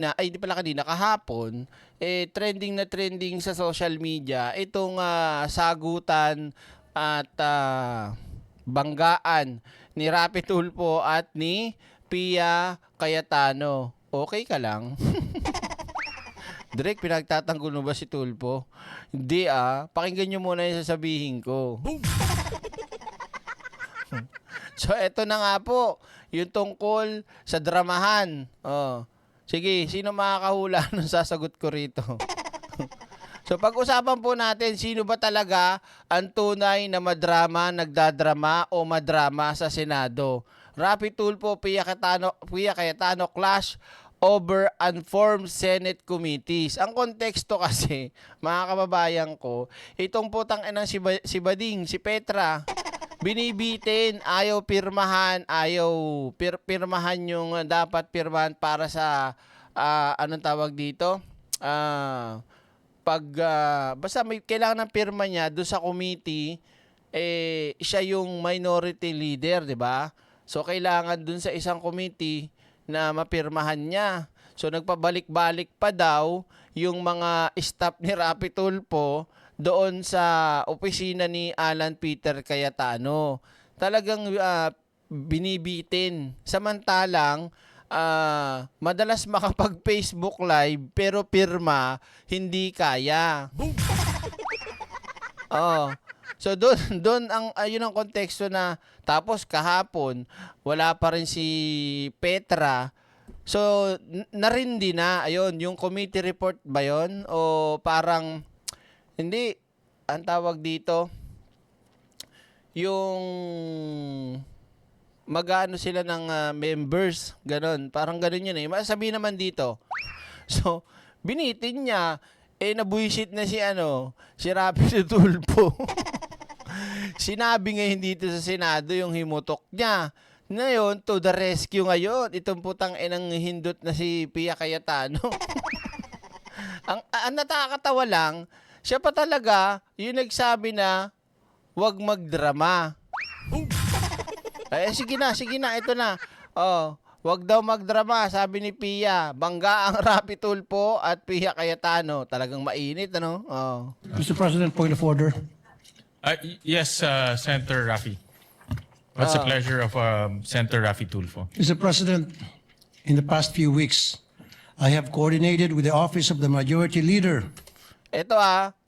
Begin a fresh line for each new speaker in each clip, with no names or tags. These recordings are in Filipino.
ay di pala kanina, kahapon, trending na trending sa social media itong sagutan at banggaan ni Rapi Tulfo at ni Pia Cayetano. Okay ka lang? Direk, pinagtatanggol mo ba si Tulfo? Hindi pakinggan nyo muna yung sasabihin ko. So eto na nga po, yung tungkol sa dramahan. Sige, sino makakahula nung sasagot ko rito? So pag-usapan po natin, sino ba talaga ang tunay na madrama, nagdadrama o madrama sa Senado? Rapi Tulfo, Pia Cayetano clash over unformed Senate committees. Ang konteksto kasi, mga kababayan ko, itong putang inang si Bading, si Petra, binibitin, ayaw pirmahan, pirmahan yung dapat pirmahan para sa anong tawag dito? Basta may kailangan ng pirma niya doon sa committee, siya yung minority leader, 'di ba? So kailangan doon sa isang committee na mapirmahan niya. So nagpabalik-balik pa daw yung mga staff ni Rapi Tulfo doon sa opisina ni Alan Peter Cayetano. Talagang binibitin. Samantalang madalas makapag-Facebook live pero pirma hindi kaya. So doon yun ang konteksto na tapos kahapon wala pa rin si Petra. So narindi na ayun yung committee report ba yun o parang hindi, ang tawag dito, yung magano sila ng members, ganon. Parang ganon yun Masabi naman dito. So, binitin niya, nabuisit na si Rapi Tulfo. Sinabi ngayon dito sa Senado yung himutok niya. Ngayon, to the rescue ngayon, itong putang inang hindot na si Pia Cayetano. ang nakakatawa lang, siya pa talaga yung nagsabi na wag magdrama. Sige na, ito na. Wag daw magdrama, sabi ni Pia. Bangga ang Rapi Tulfo at Pia Cayetano. Talagang mainit, ano?
Mr. President, point of order.
Yes, Senator Rafi. What's the pleasure of Senator Rafi Tulfo?
Mr. President, in the past few weeks, I have coordinated with the Office of the Majority Leader.
Ito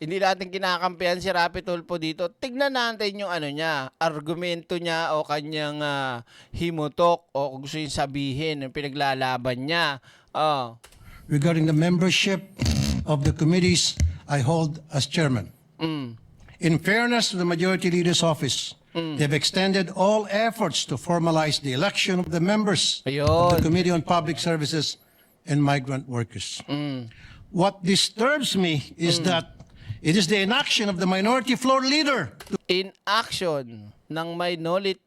hindi natin kinakampihan si Rapi Tulfo dito. Tignan natin yung argumento niya o kanyang himutok o kung gusto yung sabihin, yung pinaglalaban niya.
Regarding the membership of the committees I hold as chairman. In fairness to the Majority Leader's office, they have extended all efforts to formalize the election of the members of the Committee on Public Services and Migrant Workers. What disturbs me is that it is the inaction of the minority floor leader.
Inaction ng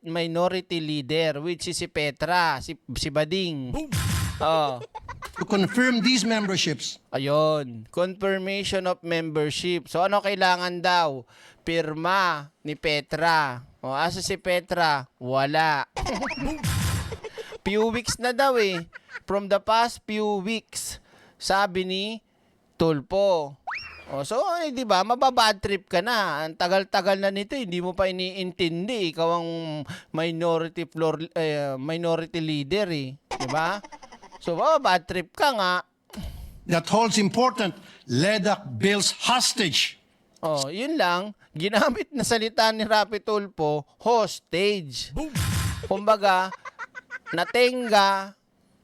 minority leader, which is si Petra, si Bading.
To confirm these memberships.
Ayun, confirmation of membership. So ano kailangan daw? Pirma ni Petra. Asa si Petra? Wala. Few weeks na daw From the past few weeks, sabi ni Tulfo. So, di ba, mababad trip ka na. Ang tagal-tagal na nito, hindi mo pa iniintindi. Ikaw ang minority leader di ba? So, mababad trip ka nga.
That holds important LEDAC bills hostage.
Yun lang. Ginamit na salita ni Rapi Tulfo, hostage. Kumbaga, natenga,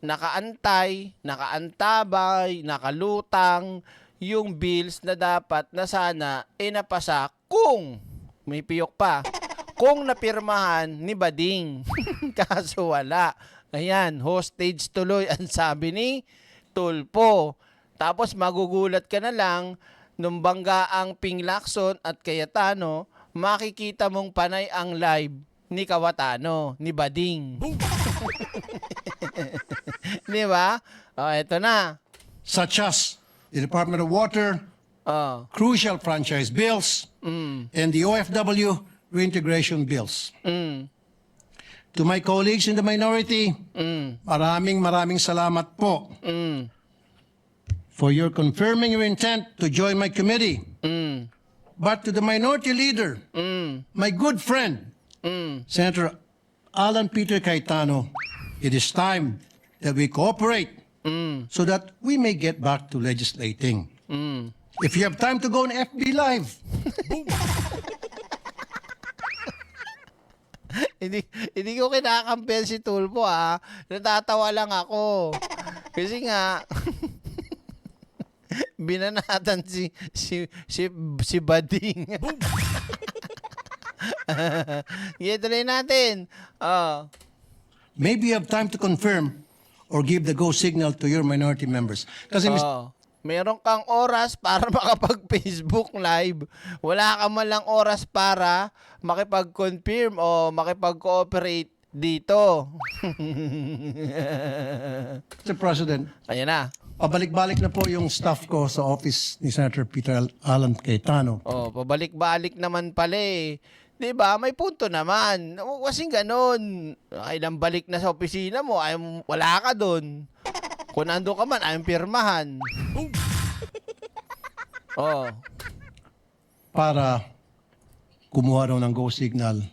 nakaantay, nakaantabay, nakalutang yung bills na dapat na sana napasa kung may piyok pa, kung napirmahan ni Bading. Kaso wala. Ayan, hostage tuloy ang sabi ni Tulfo. Tapos magugulat ka na lang nung bangga ang Ping Lacson at Cayetano, makikita mong panay ang live ni Cayetano, ni Bading. Di ba? Ito na.
Such as the Department of Water, crucial franchise bills, and the OFW reintegration bills. To my colleagues in the minority, maraming salamat po. for your confirming your intent to join my committee.
Mm.
But to the minority leader, my good friend, Senator Alan Peter Cayetano, it is time that we cooperate so that we may get back to legislating. If you have time to go on FB Live,
Hindi ko kinakampel si Tulfo natatawa lang ako. Kasi nga binanatan si Bading. Tuloy natin.
maybe you have time to confirm or give the go signal to your minority members. Kasi
Meron kang oras para makapag-Facebook Live. Wala ka man lang oras para makipag-confirm o makipag-cooperate dito.
Mr. President,
Ayan na.
pabalik-balik na po yung staff ko sa office ni Senator Peter Alan Cayetano.
Pabalik-balik naman pala eh. 'Di ba? May punto naman. Kasing ganun. Kailang balik na sa opisina mo, wala ka doon. Kung nando ka man, ayaw pirmahan.
Para kumuha raw ng go signal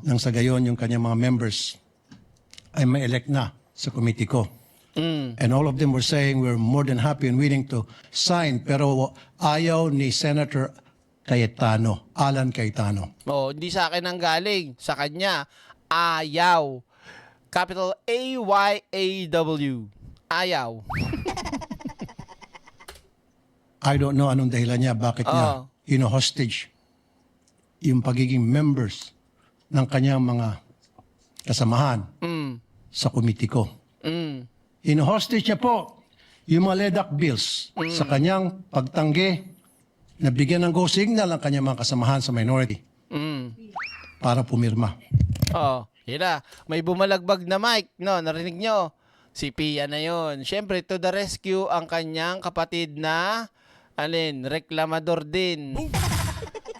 nang sa gayon yung kanyang mga members ay ma-elect na sa committee ko. And all of them were saying we're more than happy and willing to sign, pero ayaw ni Senator Cayetano, Alan Cayetano.
Hindi sa akin ang galing. Sa kanya, ayaw. Capital A-Y-A-W. Ayaw.
I don't know anong dahilan niya, bakit niya hostage yung pagiging members ng kanyang mga kasamahan sa committee ko. Hostage niya po yung mga LEDAC bills sa kanyang pagtanggi na bigyan ng go signal ang kanyang mga kasamahan sa minority para pumirma.
Yun na. May bumalagbag na mic. No, narinig nyo? Si Pia na yon. Siyempre, to the rescue ang kanyang kapatid na reklamador din.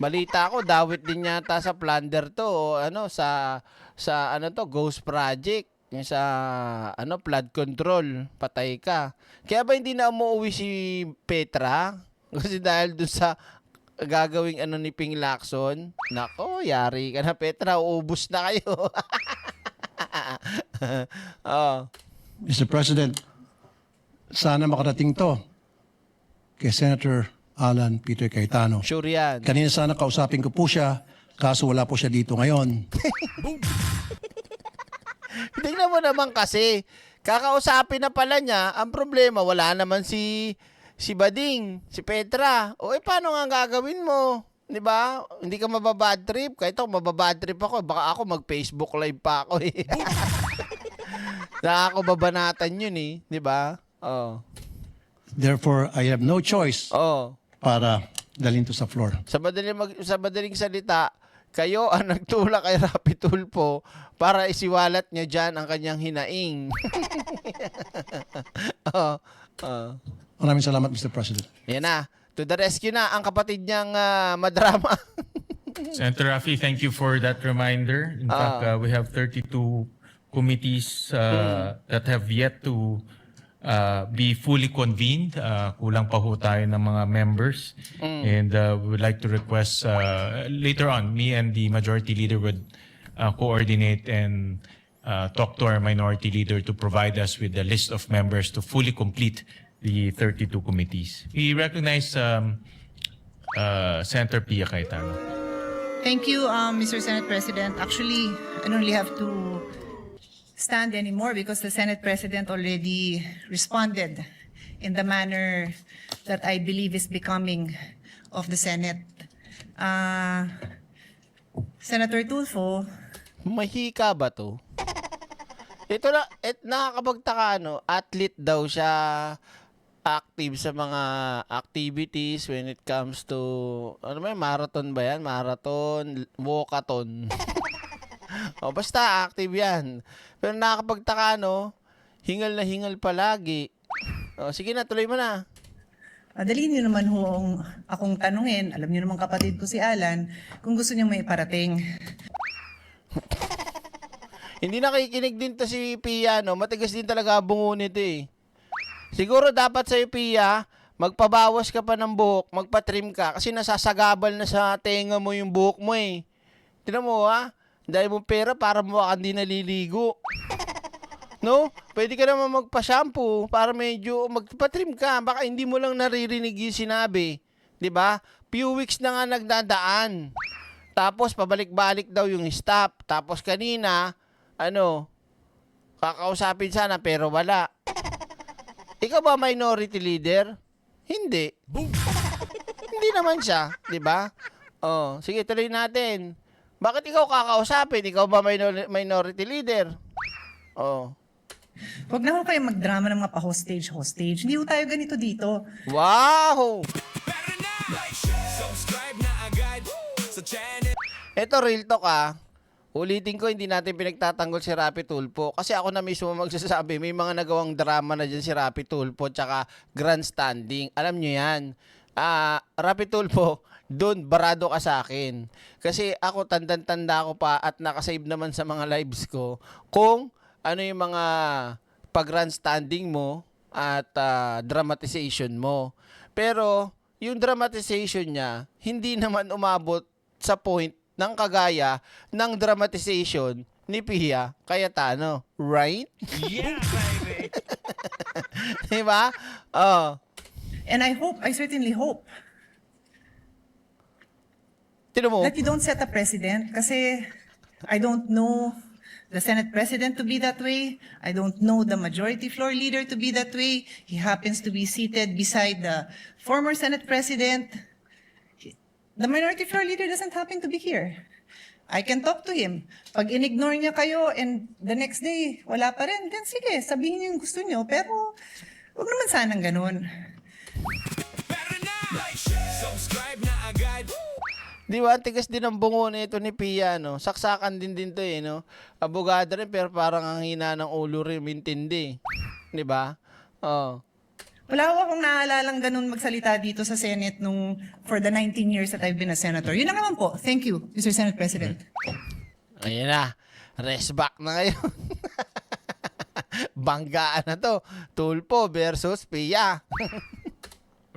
Balita ko, dawit din yata sa plunder to. Sa Ghost Project. Yung sa flood control. Patay ka. Kaya ba hindi na umuwi si Petra? Kasi dahil doon sa gagawing ni Ping Lacson, nako, yari ka na Petra, uubos na kayo.
Mr. President, sana makarating to kay Senator Alan Peter Cayetano.
Sure yan.
Kanina sana kausapin ko po siya, kaso wala po siya dito ngayon.
Tingnan mo naman kasi, kakausapin na pala niya, ang problema, wala naman si Bading, si Petra. Paano nga gagawin mo? 'Di ba? Hindi ka mababad trip. Kahit ako mababad trip ako, baka ako mag-Facebook live pa ako eh. Nakakababanatan yun eh, 'di ba?
Therefore, I have no choice para dalhin to sa floor.
Sa madaling salita, kayo ang nagtulak kay Rapi Tulfo para isiwalat niya dyan ang kanyang hinaing.
Maraming salamat, Mr. President.
Yan na. To the rescue na ang kapatid niyang madrama.
Senator Rafi, thank you for that reminder. In fact, we have 32 committees that have yet to be fully convened. Kulang pa ho tayo ng mga members. And we would like to request later on, me and the majority leader would coordinate and talk to our minority leader to provide us with the list of members to fully complete the 32 committees. We recognize Senator Pia Cayetano.
Thank you, Mr. Senate President. Actually, I don't really have to stand anymore because the Senate President already responded in the manner that I believe is becoming of the Senate. Senator Tulfo.
Mahika ba to? Ito na, nakakapagtaka, athlete daw siya, active sa mga activities when it comes to, marathon ba yan? Marathon, walkathon. Basta active yan. Pero nakakapagtaka, hingal na hingal palagi. Sige na, tuloy mo na.
Dalhin niyo naman akong tanungin, alam niyo naman kapatid ko si Alan, kung gusto niyo may parating.
Hindi nakikinig din to si Pia, matigas din talaga bungo nito eh. Siguro dapat sa'yo, Pia, magpabawas ka pa ng buhok, magpa-trim ka kasi nasasagabal na sa tenga mo yung buhok mo eh. Tingnan mo ha, dahil mo pera para mo ka hindi naliligo. No? Pwede ka naman magpa-shampoo para medyo magpa-trim ka. Baka hindi mo lang naririnig yung sinabi. 'Di ba? Few weeks na nga nagdadaan. Tapos pabalik-balik daw yung stop. Tapos kanina, kakausapin sana pero wala. Ikaw ba minority leader? Hindi. Hindi naman siya, 'di ba? Oh, sige tuloy natin. Bakit ikaw kakausapin? Ikaw ba minority leader? Oh.
Huwag na ho kayo magdrama ng mga pa-hostage. Hindi ho tayo ganito dito.
Wow! Ito real talk Ulitin ko, hindi natin pinagtatanggol si Rapi Tulfo. Kasi ako na mismo magsasabi, may mga nagawang drama na dyan si Rapi Tulfo tsaka grandstanding. Alam nyo yan. Rapi Tulfo, doon barado ka sa akin. Kasi ako tandang-tanda ko pa at nakasave naman sa mga lives ko kung ano yung mga pag-grandstanding mo at dramatization mo. Pero yung dramatization niya, hindi naman umabot sa point ng kagaya ng dramatization ni Pia Cayetano. Right?
Yeah, baby!
Diba? Oh.
And I certainly hope
Tinan mo?
that you don't set a precedent kasi I don't know the Senate President to be that way. I don't know the Majority Floor Leader to be that way. He happens to be seated beside the former Senate President. The Minority Floor Leader doesn't happen to be here. I can talk to him. Pag in-ignore niya kayo and the next day, wala pa rin, then sige, sabihin niyo yung gusto niyo. Pero, huwag naman sanang ganun.
Di ba? Tigas din ang bungo nito ni Pia, no? Saksakan din to eh, no? Abogado rin, pero parang ang hina ng ulo rin, mintindi. Di ba? Oh.
Wala ko akong naalalang ganun magsalita dito sa Senate for the 19 years that I've been a senator. Yun na naman po. Thank you, Mr. Senate President.
Ayan na. Rest back na ngayon. Banggaan na to. Tulfo versus Pia.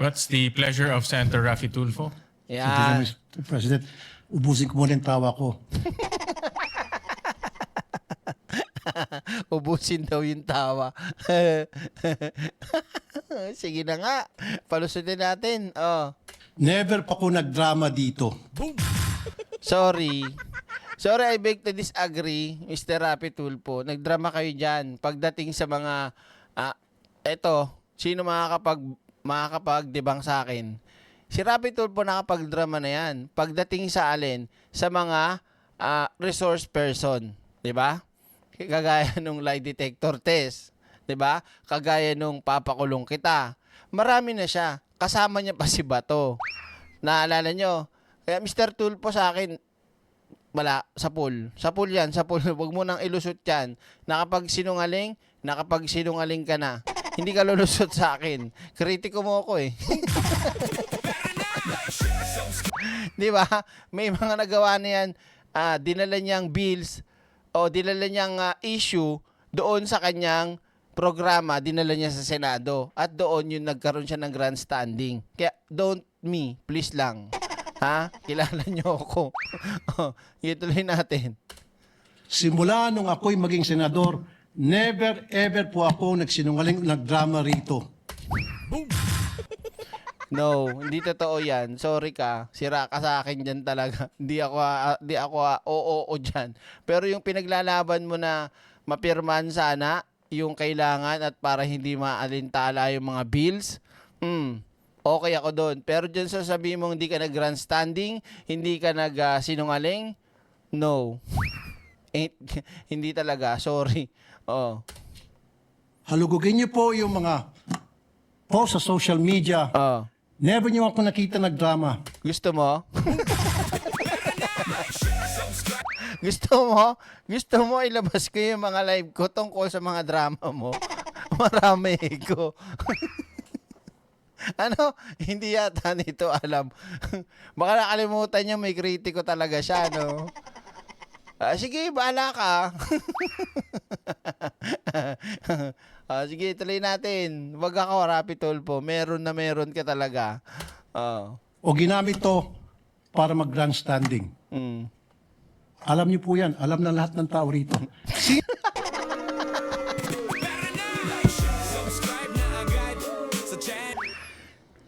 What's the pleasure of Senator Rafi Tulfo?
Yan.
Mr. President, ubusin ko muna yung tawa ko.
Ubusin daw yung tawa. Sige na nga. Palusutin natin. Oh.
Never pa ko nagdrama dito.
Sorry. Sorry, I beg to disagree, Mr. Rapi Tulfo. Nagdrama kayo dyan. Pagdating sa mga, eto, sino makakapag-debang sa akin? Si Rapi Tulfo nakapag-drama na yan. Pagdating sa alin, sa mga resource person. 'Di ba? Kagaya nung lie detector test. 'Di ba? Kagaya nung papakulong kita. Marami na siya. Kasama niya pa si Bato. Naalala nyo? Kaya Mr. Tulfo sa akin, wala, sa pool. Sa pool yan, sa pool. Huwag mo nang ilusot yan. Nakapagsinungaling ka na. Hindi ka lulusot sa akin. Kritiko mo ako eh. Di ba? May mga nagawa na yan, dinala niyang bills o dinala niyang issue doon sa kanyang programa, dinala niya sa Senado. At doon yung nagkaroon siya ng grandstanding. Kaya don't me, please lang. Ha? Kilala niyo ako. Yun tuloy natin.
Simula nung ako'y maging senador, never ever po ako nagsinungaling, nagdrama rito.
No, hindi totoo yan. Sorry ka. Sira ka sa akin dyan talaga. Hindi ako oo dyan. Pero yung pinaglalaban mo na mapirman sana, yung kailangan at para hindi maalintala yung mga bills, okay ako doon. Pero dyan sasabihin mo hindi ka nag-grandstanding, hindi ka nag-sinungaling, no. Hindi talaga. Sorry. Oh.
Halugugin niyo po yung mga post sa social media.
Oh.
Never niyo ako nakita nagdrama.
Gusto mo? Gusto mo ilabas ko yung mga live ko tungkol sa mga drama mo? Marami ko. Ano? Hindi yata nito alam. Baka nakalimutan niya may kritiko talaga siya, no? Sige, bahala ka. Sige, tuloy natin. Wag ako, Rapi Tulfo. Meron ka talaga.
O ginamit to para mag-grandstanding.
Mm.
Alam niyo po yan. Alam ng lahat ng tao rito.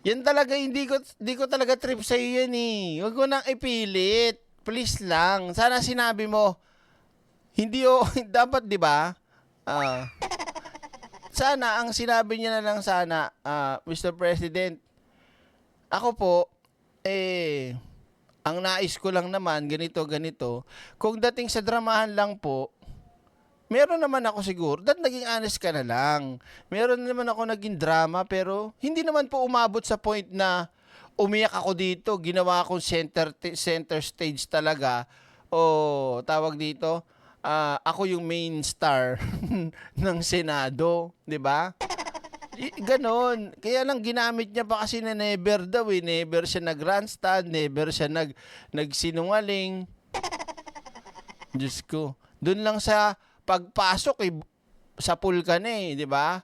Yan talaga, hindi ko talaga trip sa yan eh. Huwag mo nang ipilit. Please lang. Sana sinabi mo, hindi dapat 'di ba? Sana ang sinabi niya na lang sana, Mr. President, ako po ang nais ko lang naman ganito. Kung dating sa dramahan lang po, meron naman ako siguro. Naging honest ka na lang. Meron naman ako naging drama pero hindi naman po umabot sa point na umiyak ako dito. Ginawa akong center stage talaga. O tawag dito, ako yung main star ng Senado, 'di ba? Ganon. Kaya lang ginamit niya pa kasi na never daw eh. Never siya nag-grandstand, never siya nagsinungaling. Diyos ko. Doon lang sa pagpasok sa pool ka na eh, di ba?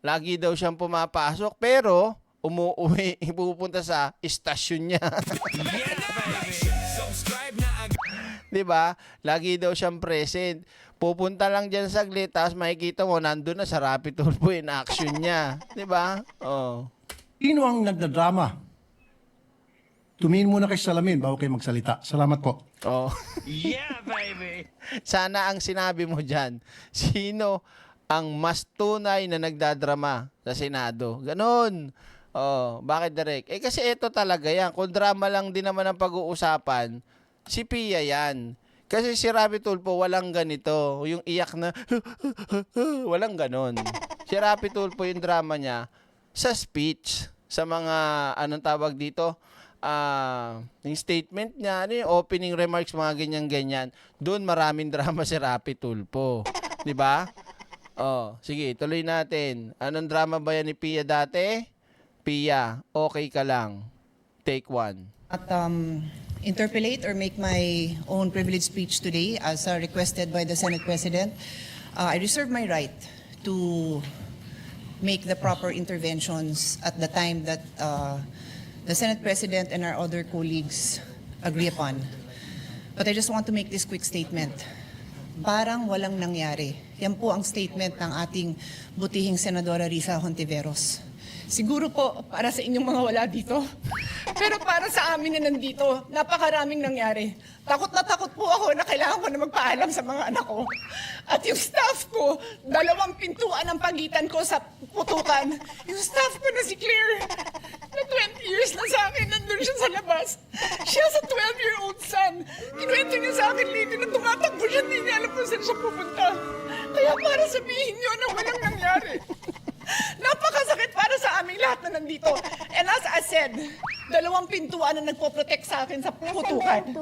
Lagi daw siyang pumapasok pero umuwi, pupunta sa istasyon niya. Di ba? Lagi daw siyang present. Pupunta lang dyan saglit, tapos makikita mo, nandun na sa Rapi Tulfo in action niya. Di ba?
Sino ang nagdadrama? Tumingin muna kayo sa salamin bago kayo magsalita. Salamat po.
Yeah, baby! Sana ang sinabi mo dyan, sino ang mas tunay na nagdadrama sa Senado? Ganon. Bakit Direk? Kasi ito talaga yan. Kung drama lang din naman ang pag-uusapan, si Pia yan. Kasi si Rapi Tulfo walang ganito. Yung iyak na, walang ganon. Si Rapi Tulfo yung drama niya sa speech, sa mga, anong tawag dito, yung statement niya, yung opening remarks, mga ganyan-ganyan. Doon maraming drama si Rapi Tulfo. Di ba? Sige, tuloy natin. Anong drama ba yan ni Pia dati? Pia, okay ka lang. Take one.
At interpolate or make my own privileged speech today as requested by the Senate President. I reserve my right to make the proper interventions at the time that the Senate President and our other colleagues agree upon. But I just want to make this quick statement. Parang walang nangyari. Yan po ang statement ng ating butihing Senadora Risa Hontiveros. Siguro po para sa inyong mga wala dito. Pero para sa amin na nandito, napakaraming nangyari. Takot na takot po ako na kailangan ko na magpaalam sa mga anak ko. At yung staff ko, 2 pintuan ang pagitan ko sa putukan. Yung staff ko na si Claire, na 20 years na sa akin, nandun siya sa labas. Siya sa 12-year-old son. Kinuwento niya sa akin, Lady, na tumatakbo siya, hindi niya alam kung saan siya pupunta. Kaya para sabihin niyo na walang nangyari. Napakasakit para sa aming lahat na nandito. And as I said, 2 pintuan na nagpo-protect sa akin sa putukan.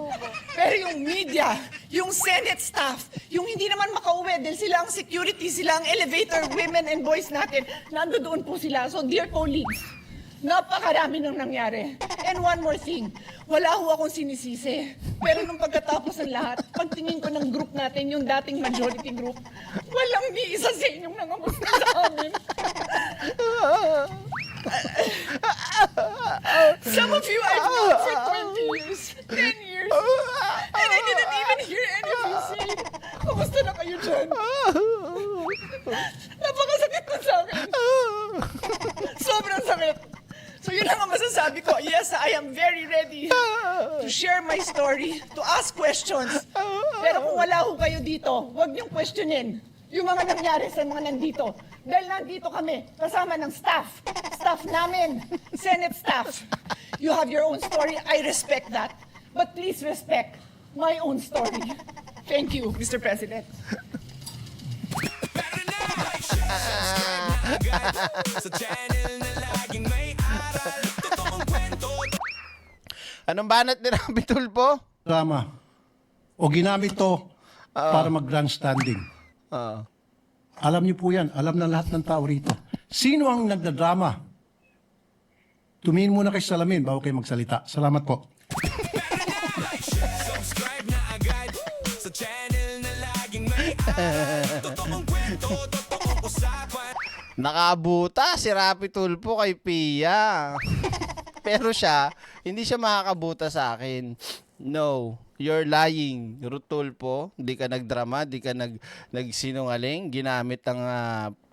Pero yung media, yung Senate staff, yung hindi naman makauwi dahil sila ang security, sila ang elevator women and boys natin, nandoon po sila. So dear colleagues, napakarami nang nangyari. And one more thing, wala ho akong sinisisi. Pero nung pagkatapos ng lahat, pagtingin ko ng group natin, yung dating majority group, walang ni isa sa inyong nangamusta sa amin. Some of you I've known for 20 years, 10 years, and I didn't even hear any of you say, kamusta na kayo dyan? Napakasakit na sa akin. Sobrang sakit. So yun lang ang masasabi ko. Yes, I am very ready to share my story, to ask questions. Pero kung wala ho kayo dito, huwag niyong questionin yung mga nangyari sa mga nandito. Dahil nandito kami, kasama ng staff. Staff namin, Senate staff. You have your own story, I respect that. But please respect my own story. Thank you, Mr. President.
Anong banat ni Rapi Tulfo?
Drama. O ginamit to para mag-grandstanding. Alam niyo po yan. Alam ng lahat ng tao rito. Sino ang nagdadrama? Tumingin muna kayo sa salamin bago kayo magsalita. Salamat po.
Subscribe na agad sa channel na laging may aral. Totoong kwento
Nakabuta si Rapi Tulfo kay Pia. Pero siya, hindi siya makakabuta sa akin. No, you're lying. Tulfo, di ka nagdrama, di ka nagsinungaling, ginamit ang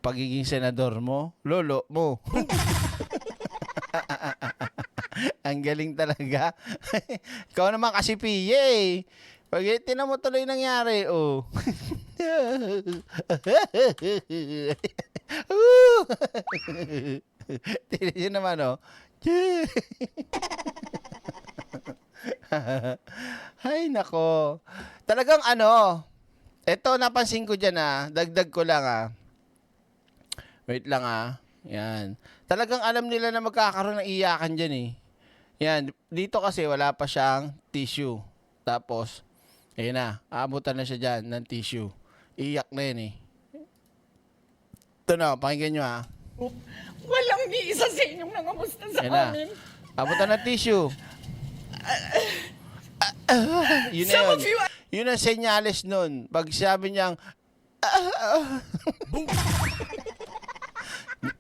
pagiging senador mo, lolo mo. Ang galing talaga. Ikaw naman kasi Pia eh. Pag tinan mo tuloy nangyari, oh. Tignan nyo naman, oh. Ay, nako. Talagang eto napansin ko dyan dagdag ko lang Wait lang Yan. Talagang alam nila na magkakaroon ng iyakan dyan eh. Yan. Dito kasi wala pa siyang tissue. Tapos, ayun aabutan na siya dyan ng tissue. Iyak na yun eh. Ito na, pakinggan nyo
Walang ni isa sa inyong nangamusta sa
Ayun na.
amin.
Abutan ng tissue. Yun na
Some
yun.
of you-
Yun ang senyales nun. Pag sabi niyang,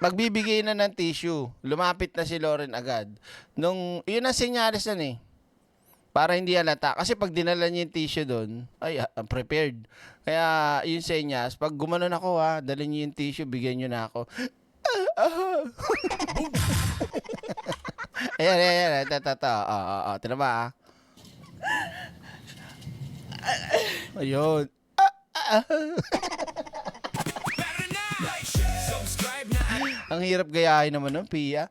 magbibigay na ng tissue. Lumapit na si Lauren agad. Yun ang senyales nun eh. Para hindi halata. Kasi pag dinala niya yung tissue doon, ay, I'm prepared. Kaya, yung senyas, pag gumanon ako dalhin niyo yung tissue, bigyan niyo na ako. Ayan. Ito. Tira ba Ayun. Ang hirap gayahin naman ng Pia.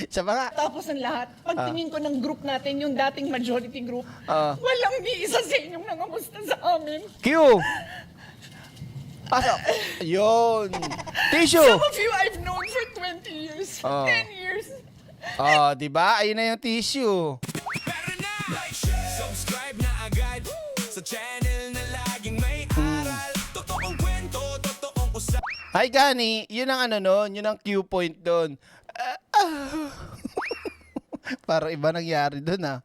Sa mga
Tapos ang lahat, pagtingin ko ng group natin, yung dating majority group, walang ni isa sa inyong nangamusta sa amin.
Q. Pasok. Ayun. Tissue.
Some of you I've known for 20 years, 10 years.
Di ba? Ayun na yung tissue.
Subscribe na agad sa channel na laging may aral. Totoong kwento, totoong usap.
Hi, Gani. Yun ang yun ang cue point doon. Para iba nangyari doon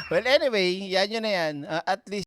Well, anyway, yan yun na yan. At least